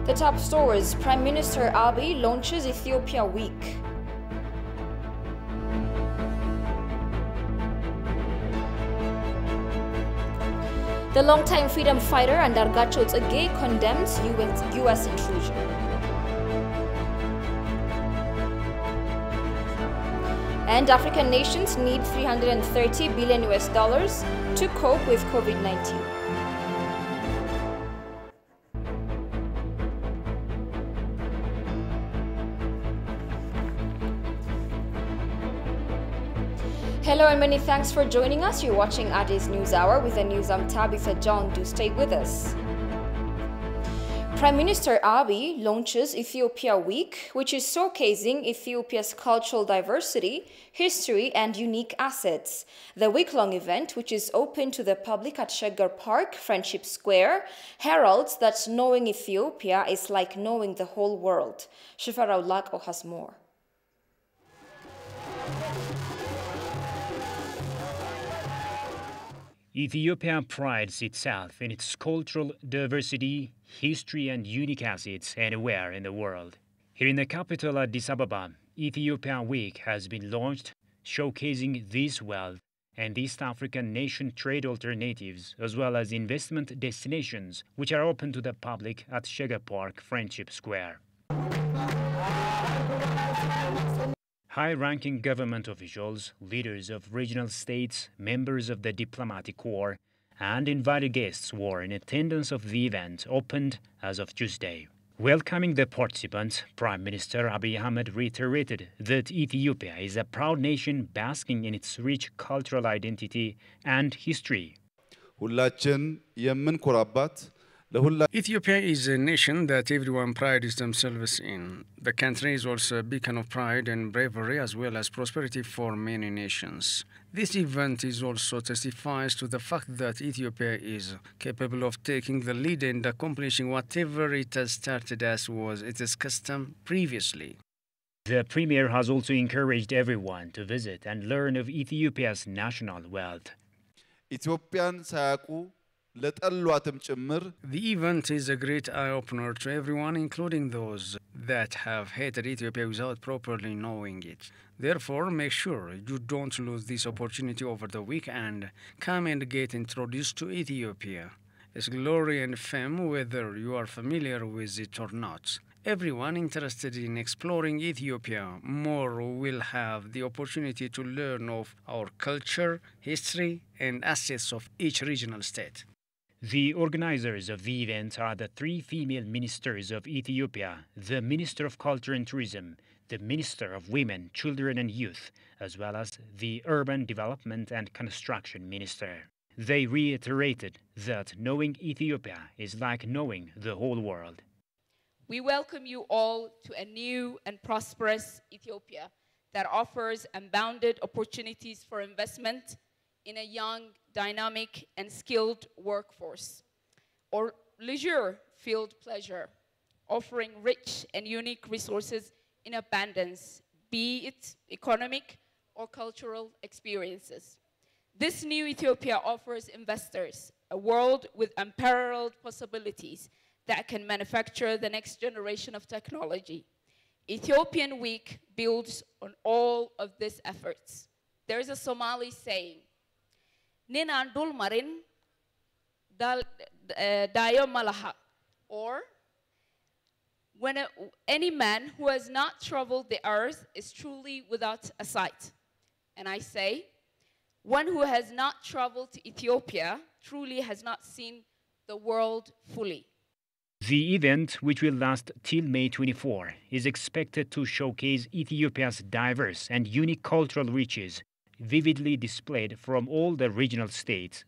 The top stories: Prime Minister Abiy launches Ethiopia Week. The longtime freedom fighter Andargacho Tsege condemns US intrusion. And African nations need $330 billion to cope with COVID-19. Hello and many thanks for joining us. You're watching Addis News Hour with the news. I'm Tabitha John. Do stay with us. Prime Minister Abiy launches Ethiopia Week, which is showcasing Ethiopia's cultural diversity, history, and unique assets. The week-long event, which is open to the public at Shegar Park, Friendship Square, heralds that knowing Ethiopia is like knowing the whole world. Shifarau Lako has more. Ethiopia prides itself in its cultural diversity, history, and unique assets anywhere in the world. Here in the capital Addis Ababa, Ethiopia Week has been launched, showcasing this wealth and East African nation trade alternatives, as well as investment destinations, which are open to the public at Shegar Park, Friendship Square. High-ranking government officials, leaders of regional states, members of the diplomatic corps, and invited guests were in attendance of the event, opened as of Tuesday. Welcoming the participants, Prime Minister Abiy Ahmed reiterated that Ethiopia is a proud nation basking in its rich cultural identity and history. Ethiopia is a nation that everyone prides themselves in. The country is also a beacon of pride and bravery as well as prosperity for many nations. This event is also testifies to the fact that Ethiopia is capable of taking the lead and accomplishing whatever it has started as was its custom previously. The Premier has also encouraged everyone to visit and learn of Ethiopia's national wealth. Ethiopian sayaku The event is a great eye-opener to everyone, including those that have hated Ethiopia without properly knowing it. Therefore, make sure you don't lose this opportunity over the week and come and get introduced to Ethiopia. Its glory and fame, whether you are familiar with it or not. Everyone interested in exploring Ethiopia more will have the opportunity to learn of our culture, history, and assets of each regional state. The organizers of the event are the three female ministers of Ethiopia, the Minister of Culture and Tourism, the Minister of Women, Children and Youth, as well as the Urban Development and Construction Minister. They reiterated that knowing Ethiopia is like knowing the whole world. We welcome you all to a new and prosperous Ethiopia that offers unbounded opportunities for investment in a young, dynamic, and skilled workforce, or leisure-filled pleasure, offering rich and unique resources in abundance, be it economic or cultural experiences. This new Ethiopia offers investors a world with unparalleled possibilities that can manufacture the next generation of technology. Ethiopian Week builds on all of these efforts. There is a Somali saying, Ninandul Marin Dayo Malaha, or when any man who has not traveled the earth is truly without a sight. And I say, one who has not traveled to Ethiopia truly has not seen the world fully. The event, which will last till May 24, is expected to showcase Ethiopia's diverse and unique cultural riches, vividly displayed from all the regional states.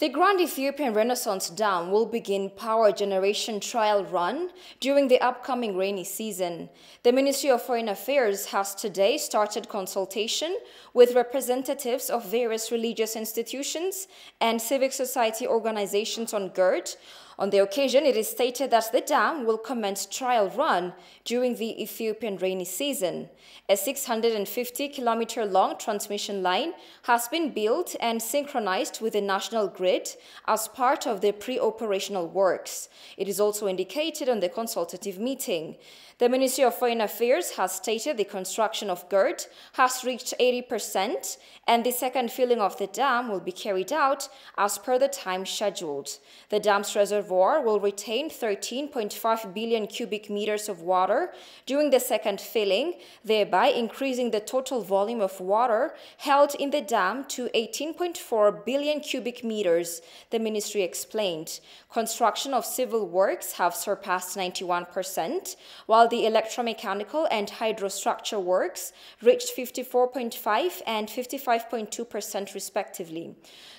The Grand Ethiopian Renaissance Dam will begin power generation trial run during the upcoming rainy season. The Ministry of Foreign Affairs has today started consultation with representatives of various religious institutions and civic society organizations on GERD On the occasion, it is stated that the dam will commence trial run during the Ethiopian rainy season. A 650-kilometer-long transmission line has been built and synchronized with the national grid as part of the pre-operational works. It is also indicated on the consultative meeting. The Ministry of Foreign Affairs has stated the construction of GERD has reached 80% and the second filling of the dam will be carried out as per the time scheduled. The dam's reservoir will retain 13.5 billion cubic meters of water during the second filling, thereby increasing the total volume of water held in the dam to 18.4 billion cubic meters, the ministry explained. Construction of civil works have surpassed 91%, while the electromechanical and hydrostructure works reached 54.5 and 55.2% respectively.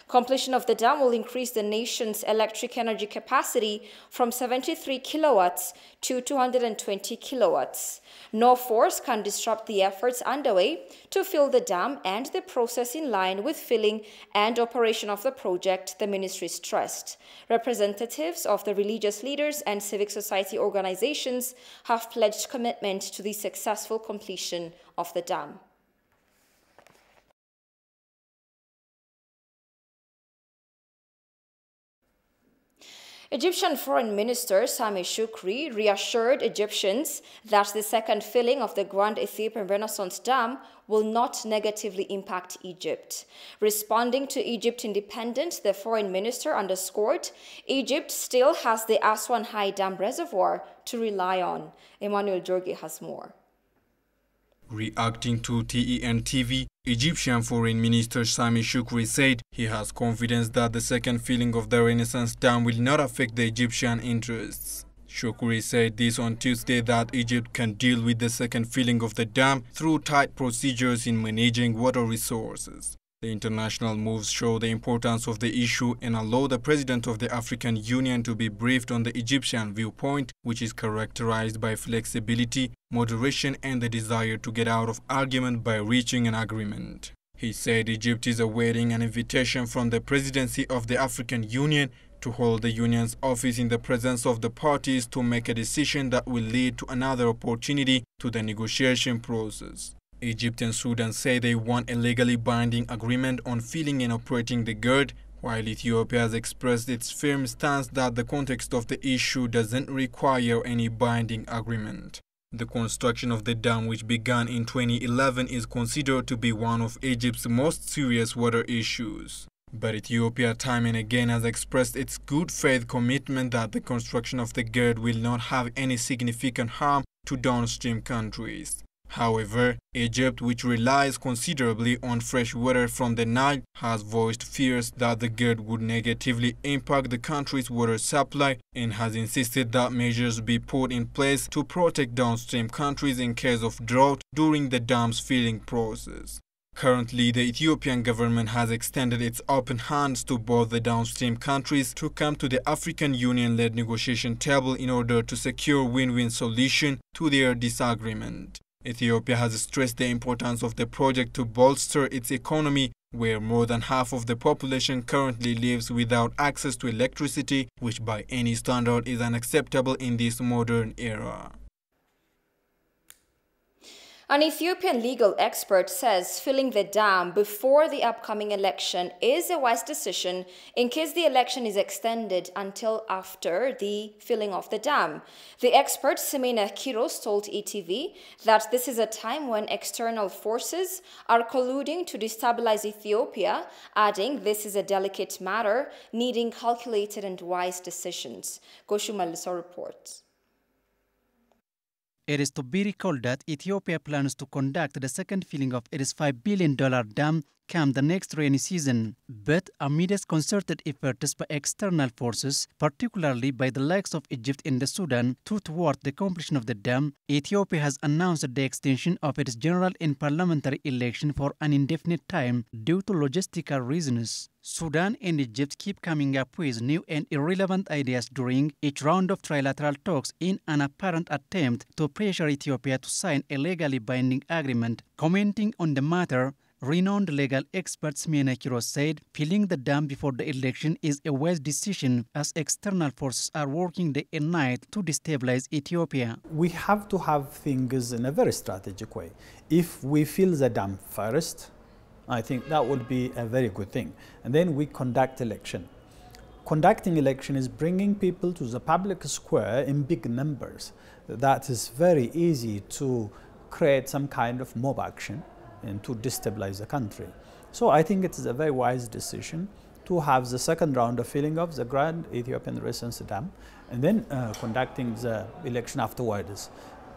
Completion of the dam will increase the nation's electric energy capacity from 73 kilowatts to 220 kilowatts. No force can disrupt the efforts underway to fill the dam and the process in line with filling and operation of the project, the ministry stressed. Representatives of the religious leaders and civic society organizations have pledged commitment to the successful completion of the dam. Egyptian Foreign Minister Sameh Shoukry reassured Egyptians that the second filling of the Grand Ethiopian Renaissance Dam will not negatively impact Egypt. Responding to Egypt independence, the foreign minister underscored Egypt still has the Aswan High Dam reservoir to rely on. Emmanuel Jorge has more. Reacting to TEN TV, Egyptian Foreign Minister Sameh Shoukry said he has confidence that the second filling of the Renaissance Dam will not affect the Egyptian interests. Shoukry said this on Tuesday that Egypt can deal with the second filling of the dam through tight procedures in managing water resources. The international moves show the importance of the issue and allow the President of the African Union to be briefed on the Egyptian viewpoint, which is characterized by flexibility, moderation, and the desire to get out of argument by reaching an agreement. He said Egypt is awaiting an invitation from the Presidency of the African Union to hold the Union's office in the presence of the parties to make a decision that will lead to another opportunity to the negotiation process. Egypt and Sudan say they want a legally binding agreement on filling and operating the GERD, while Ethiopia has expressed its firm stance that the context of the issue doesn't require any binding agreement. The construction of the dam, which began in 2011, is considered to be one of Egypt's most serious water issues. But Ethiopia time and again has expressed its good faith commitment that the construction of the GERD will not have any significant harm to downstream countries. However, Egypt, which relies considerably on fresh water from the Nile, has voiced fears that the GERD would negatively impact the country's water supply and has insisted that measures be put in place to protect downstream countries in case of drought during the dam's filling process. Currently, the Ethiopian government has extended its open hands to both the downstream countries to come to the African Union-led negotiation table in order to secure a win-win solution to their disagreement. Ethiopia has stressed the importance of the project to bolster its economy, where more than half of the population currently lives without access to electricity, which by any standard is unacceptable in this modern era. An Ethiopian legal expert says filling the dam before the upcoming election is a wise decision in case the election is extended until after the filling of the dam. The expert, Semena Kiros, told ETV that this is a time when external forces are colluding to destabilize Ethiopia, adding this is a delicate matter needing calculated and wise decisions. Goshu Maliso reports. It is to be recalled that Ethiopia plans to conduct the second filling of its $5 billion dam come the next rainy season. But amidst concerted efforts by external forces, particularly by the likes of Egypt and Sudan, to thwart the completion of the dam, Ethiopia has announced the extension of its general and parliamentary election for an indefinite time due to logistical reasons. Sudan and Egypt keep coming up with new and irrelevant ideas during each round of trilateral talks in an apparent attempt to pressure Ethiopia to sign a legally binding agreement. Commenting on the matter, Renowned legal expert Smiena Kiros said filling the dam before the election is a wise decision as external forces are working day and night to destabilize Ethiopia. We have to have things in a very strategic way. If we fill the dam first, I think that would be a very good thing. And then we conduct election. Conducting election is bringing people to the public square in big numbers. That is very easy to create some kind of mob action and to destabilize the country. So I think it is a very wise decision to have the second round of filling of the Grand Ethiopian Renaissance Dam and then conducting the election afterwards.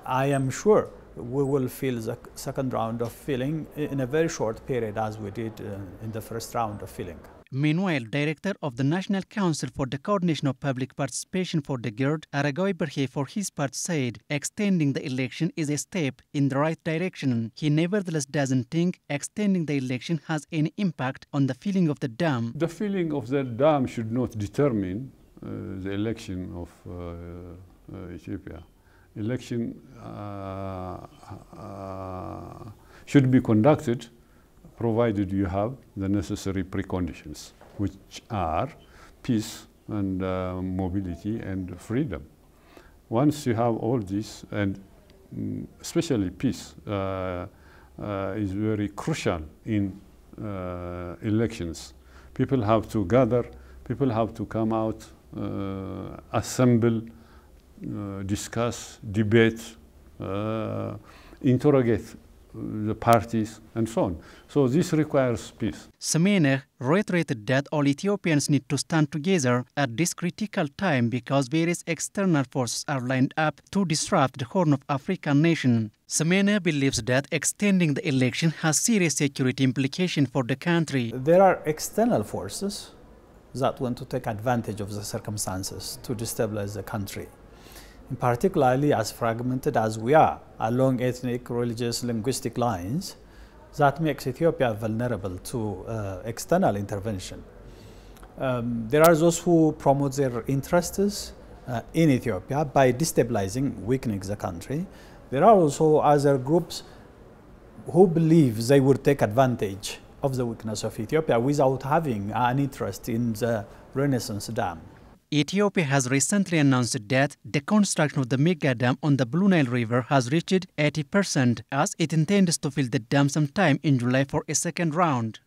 I am sure we will fill the second round of filling in a very short period as we did in the first round of filling. Meanwhile, Director of the National Council for the Coordination of Public Participation for the GERD, Aragawi Berhe, for his part said extending the election is a step in the right direction. He nevertheless doesn't think extending the election has any impact on the filling of the dam. The filling of the dam should not determine the election of Ethiopia. Election should be conducted provided you have the necessary preconditions, which are peace and mobility and freedom. Once you have all this, and especially peace is very crucial in elections. People have to gather, people have to come out, assemble, discuss, debate, interrogate the parties and so on. So this requires peace. Smiena reiterated that all Ethiopians need to stand together at this critical time because various external forces are lined up to disrupt the Horn of Africa nation. Smiena believes that extending the election has serious security implications for the country. There are external forces that want to take advantage of the circumstances to destabilize the country. Particularly as fragmented as we are along ethnic, religious, linguistic lines, that makes Ethiopia vulnerable to external intervention. There are those who promote their interests in Ethiopia by destabilizing, weakening the country. There are also other groups who believe they would take advantage of the weakness of Ethiopia without having an interest in the Renaissance Dam. Ethiopia has recently announced that the construction of the mega dam on the Blue Nile River has reached 80%, as it intends to fill the dam sometime in July for a second round.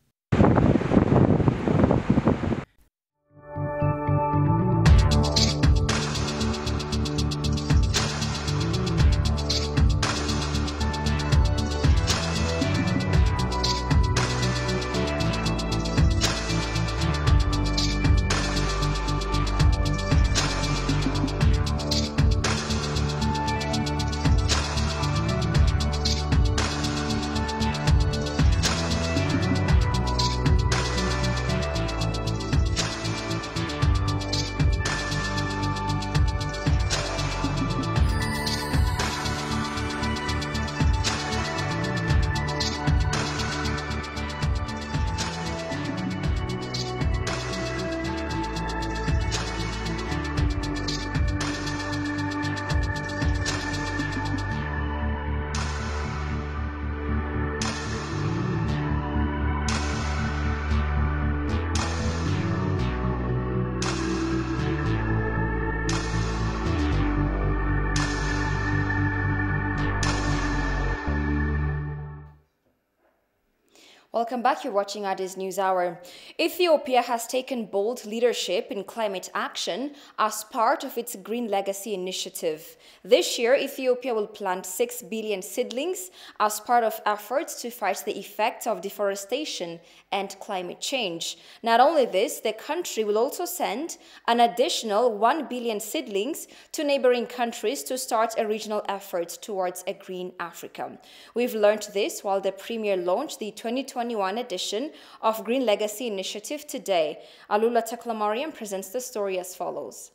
Welcome back. You're watching Addis News Hour. Ethiopia has taken bold leadership in climate action as part of its Green Legacy initiative. This year, Ethiopia will plant 6 billion seedlings as part of efforts to fight the effects of deforestation and climate change. Not only this, the country will also send an additional 1 billion seedlings to neighboring countries to start a regional effort towards a green Africa. We've learned this while the Premier launched the 2021 edition of Green Legacy Initiative today. Alula Taklamariam presents the story as follows.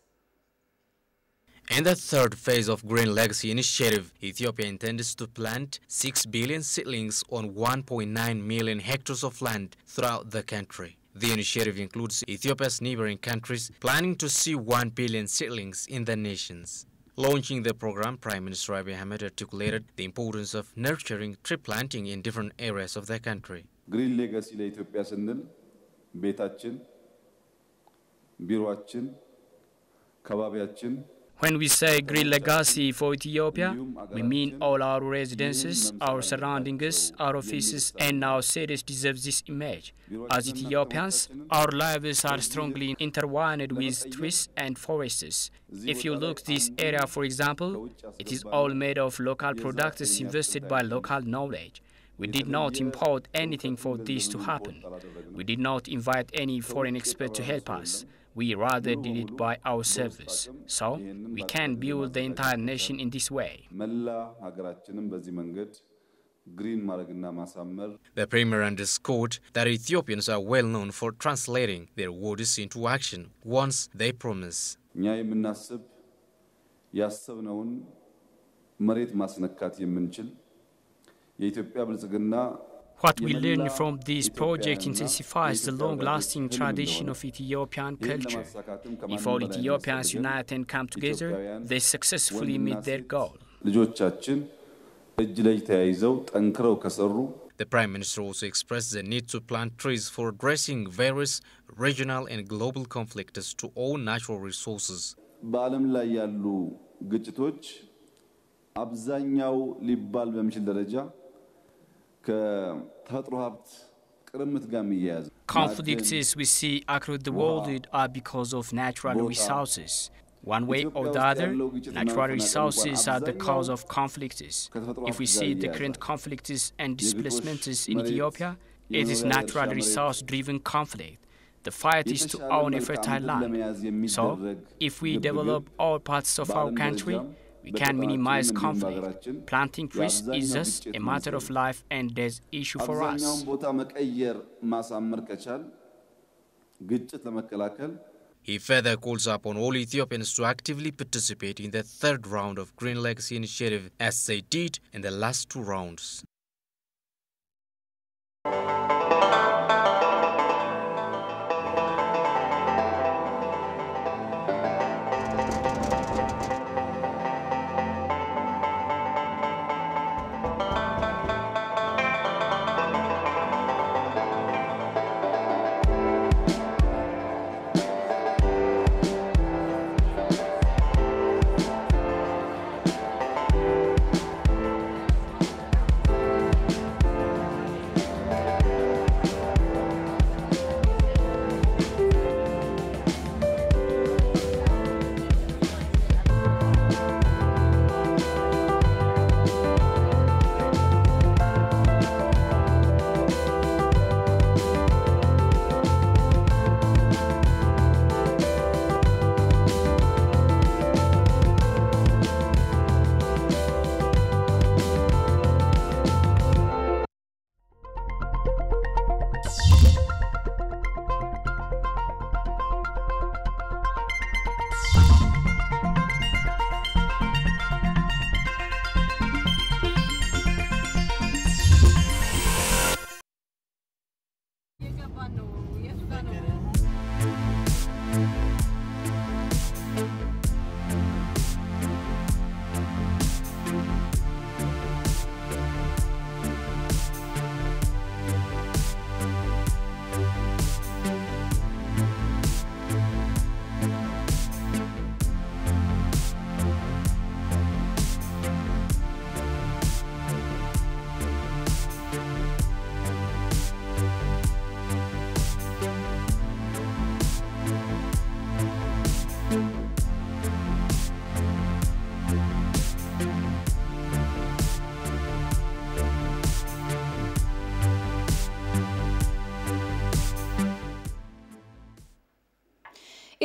In the third phase of Green Legacy Initiative, Ethiopia intends to plant 6 billion seedlings on 1.9 million hectares of land throughout the country. The initiative includes Ethiopia's neighboring countries, planning to see 1 billion seedlings in the nations. Launching the program, Prime Minister Abiy Ahmed articulated the importance of nurturing tree planting in different areas of the country. ግሪን ሌጋሲ ለኢትዮጵያ ስንል ቤታችን ቢሮአችን ከባቢያችን When we say green legacy for Ethiopia, we mean all our residences, our surroundings, our offices and our cities deserve this image. As Ethiopians, our lives are strongly intertwined with trees and forests. If you look at this area, for example, it is all made of local products invested by local knowledge. We did not import anything for this to happen. We did not invite any foreign expert to help us. We rather did it by ourselves. So, we can build the entire nation in this way. The Premier underscored that Ethiopians are well known for translating their words into action once they promise. What we learn from this project intensifies the long-lasting tradition of Ethiopian culture. If all Ethiopians unite and come together, they successfully meet their goal. The Prime Minister also expressed the need to plant trees for addressing various regional and global conflicts to own natural resources. በዓለም ላይ ያሉ ግጭቶች አብዛኛው ሊባል በሚችል ደረጃ ከተፈጥሮ ሀብት ቅርምት ጋር የሚያያዝ Conflicts we see across the world are because of natural resources. One way or the other, natural resources are the cause of conflicts. If we see the current conflicts and displacements in Ethiopia, it is natural resource-driven conflict. The fight is to own a fertile land. So, if we develop all parts of our country, we can minimize conflict. Planting trees is just a matter of life and death issue for us. He further calls upon all Ethiopians to actively participate in the third round of Green Legacy Initiative as they did in the last two rounds.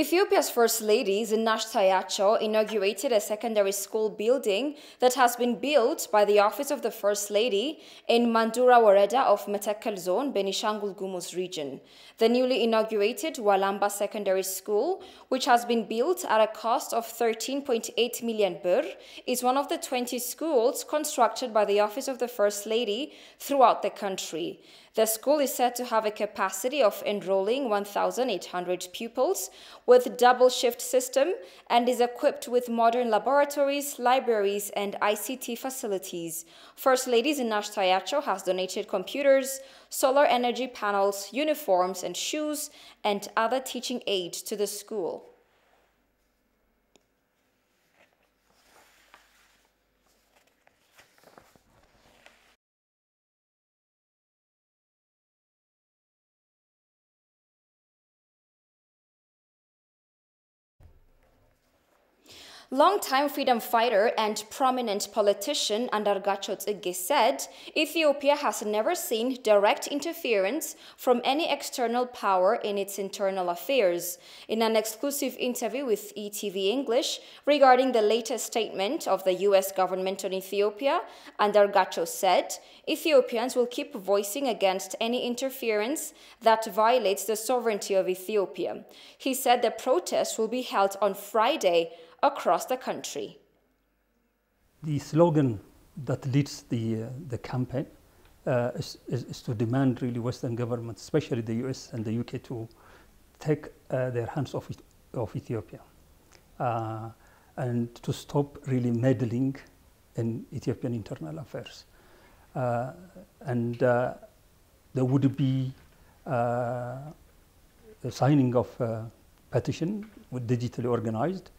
Ethiopia's First Lady Zinash Tayacho inaugurated a secondary school building that has been built by the Office of the First Lady in Mandura Wareda of Metekel Zone, Benishangul Gumuz region. The newly inaugurated Walamba Secondary School, which has been built at a cost of 13.8 million birr, is one of the 20 schools constructed by the Office of the First Lady throughout the country. The school is said to have a capacity of enrolling 1,800 pupils with double shift system and is equipped with modern laboratories, libraries, and ICT facilities. First Lady Zinash Tayacho has donated computers, solar energy panels, uniforms and shoes, and other teaching aids to the school. Longtime freedom fighter and prominent politician Andargacho Tsege said Ethiopia has never seen direct interference from any external power in its internal affairs. In an exclusive interview with ETV English regarding the latest statement of the U.S. government on Ethiopia, Andargacho said Ethiopians will keep voicing against any interference that violates the sovereignty of Ethiopia. He said the protest will be held on Friday across the country. The slogan that leads the campaign is to demand really Western governments, especially the US and the UK, to take their hands off Ethiopia and to stop really meddling in Ethiopian internal affairs. And there would be a signing of a petition digitally organized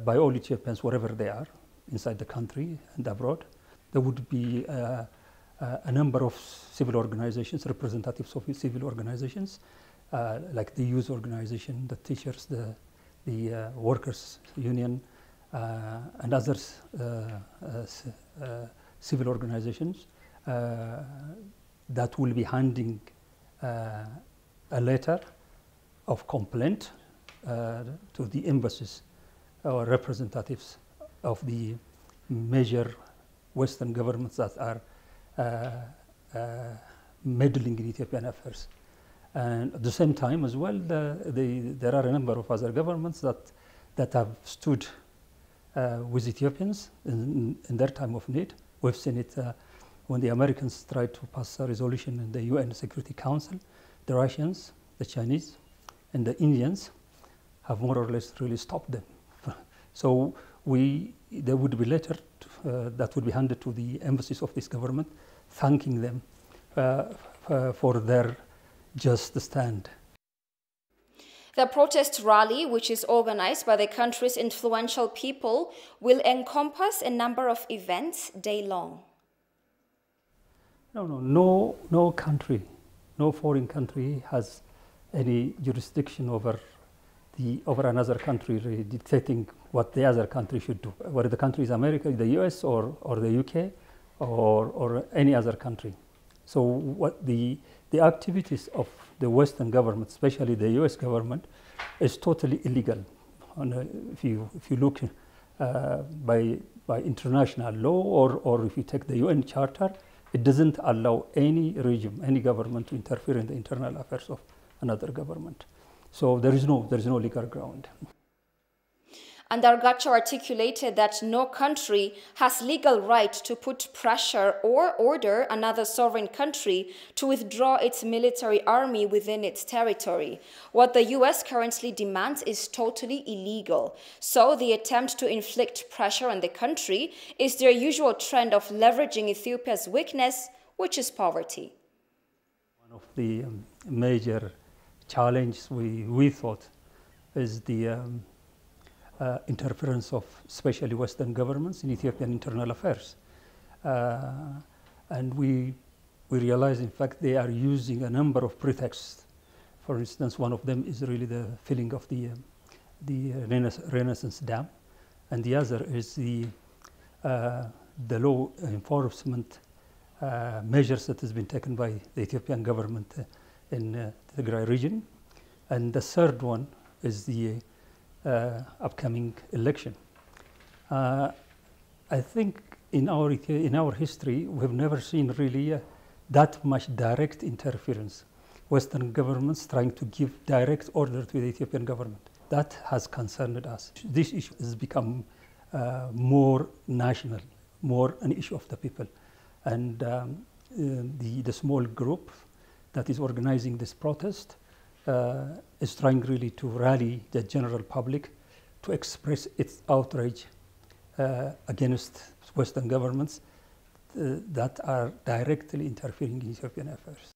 by all Ethiopians, wherever they are, inside the country and abroad. There would be a number of civil organizations, representatives of civil organizations, like the youth organization, the teachers, the workers union, and others civil organizations that will be handing a letter of complaint to the embassies or representatives of the major Western governments that are meddling in Ethiopian affairs. And at the same time as well, there are a number of other governments that have stood with Ethiopians in their time of need. We've seen it when the Americans tried to pass a resolution in the UN Security Council. The Russians, the Chinese, and the Indians have more or less really stopped them. So there would be a letter that would be handed to the embassies of this government, thanking them for their just stand. The protest rally, which is organized by the country's influential people, will encompass a number of events day long. No country, no foreign country has any jurisdiction over another country, really dictating what the other country should do, whether the country is America, the US, or the UK, or any other country. So what the activities of the Western government, especially the US government, is totally illegal. If you look by international law, or if you take the UN Charter, it doesn't allow any regime, any government to interfere in the internal affairs of another government. So there is no legal ground. Andargacho articulated that no country has legal right to put pressure or order another sovereign country to withdraw its military army within its territory. What the US currently demands is totally illegal. So the attempt to inflict pressure on the country is their usual trend of leveraging Ethiopia's weakness, which is poverty. One of the major challenges we thought is the interference of especially Western governments in Ethiopian internal affairs. And we realize, in fact, they are using a number of pretexts. For instance, one of them is really the filling of the Renaissance Dam, and the other is the law enforcement measures that has been taken by the Ethiopian government in the Tigray region. And the third one is the upcoming election. I think in our history, we've never seen really that much direct interference. Western governments trying to give direct order to the Ethiopian government. That has concerned us. This issue has become more national, more an issue of the people. And the small group that is organizing this protest is trying really to rally the general public to express its outrage against Western governments that are directly interfering in Ethiopian affairs.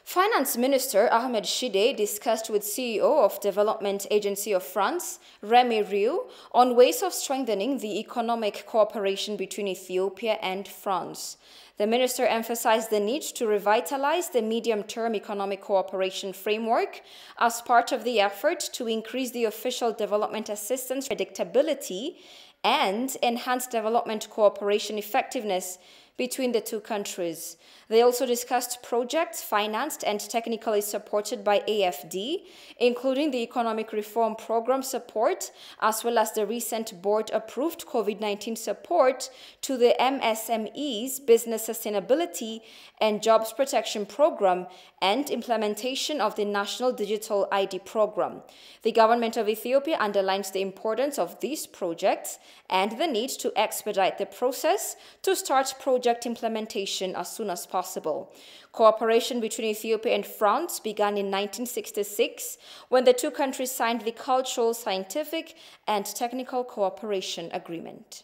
Finance Minister Ahmed Shide discussed with CEO of Development Agency of France, Remy Rieu, on ways of strengthening the economic cooperation between Ethiopia and France. The minister emphasized the need to revitalize the medium-term economic cooperation framework as part of the effort to increase the official development assistance predictability and enhance development cooperation effectiveness between the two countries. They also discussed projects financed and technically supported by AFD, including the Economic Reform Program support, as well as the recent board-approved COVID-19 support to the MSME's Business Sustainability and Jobs Protection Program and implementation of the National Digital ID Program. The government of Ethiopia underlines the importance of these projects and the need to expedite the process to start project implementation as soon as possible. Cooperation between Ethiopia and France began in 1966 when the two countries signed the Cultural, Scientific, and Technical Cooperation Agreement.